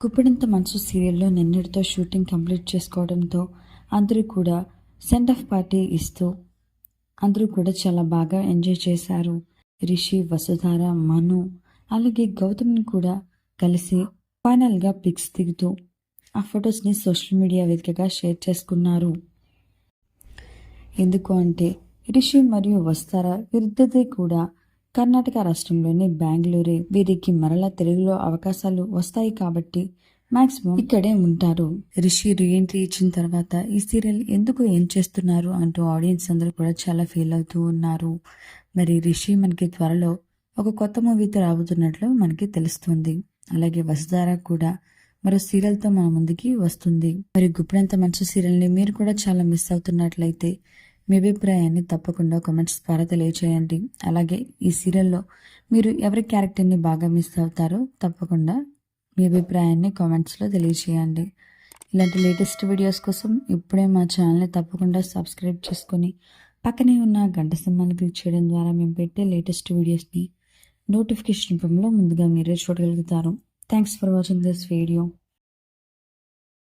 గుప్పెడంత మనసు సీరియల్లో నిన్నటితో షూటింగ్ కంప్లీట్ చేసుకోవడంతో అందరూ కూడా సెండ్ ఆఫ్ పార్టీ ఇస్తూ అందరూ కూడా చాలా బాగా ఎంజాయ్ చేశారు. రిషి, వసుధార, మను అలాగే గౌతమ్ని కూడా కలిసి ఫైనల్గా పిక్స్ దిగుతూ ఆ ఫొటోస్ని సోషల్ మీడియా వేదికగా షేర్ చేసుకున్నారు. ఎందుకు అంటే రిషి మరియు వసుధార వీరిద్దరిది కూడా కర్ణాటక రాష్ట్రంలోని బెంగళూరే. వీరికి మరలా తెలుగులో అవకాశాలు వస్తాయి కాబట్టి మాక్సిమం ఇక్కడే ఉంటారు. రిషి రీఎంట్రీ ఇచ్చిన తర్వాత ఈ సీరియల్ ఎందుకు ఏం చేస్తున్నారు అంటూ ఆడియన్స్ అందరూ కూడా చాలా ఫీల్ అవుతూ ఉన్నారు. మరి రిషి మనకి త్వరలో ఒక కొత్త మూవీతో రాబోతున్నట్లు మనకి తెలుస్తుంది. అలాగే వసుధార కూడా మరో సీరియల్తో మన ముందుకి వస్తుంది. మరి గుప్పెడంత మనసు సీరియల్ని మీరు కూడా చాలా మిస్ అవుతున్నట్లయితే మీ అభిప్రాయాన్ని తప్పకుండా కామెంట్స్ ద్వారా తెలియచేయండి. అలాగే ఈ సీరియల్లో మీరు ఎవరి క్యారెక్టర్ని బాగా మిస్ అవుతారో తప్పకుండా మీ అభిప్రాయాన్ని కామెంట్స్లో తెలియచేయండి. ఇలాంటి లేటెస్ట్ వీడియోస్ కోసం ఇప్పుడే మా ఛానల్ని తప్పకుండా సబ్స్క్రైబ్ చేసుకొని పక్కనే ఉన్న గంట సింహాన్ని క్లిక్ చేయడం ద్వారా మేము పెట్టే లేటెస్ట్ వీడియోస్ని నోటిఫికేషన్ రూపంలో ముందుగా మీరే చూడగలుగుతారు. Thanks for watching this video.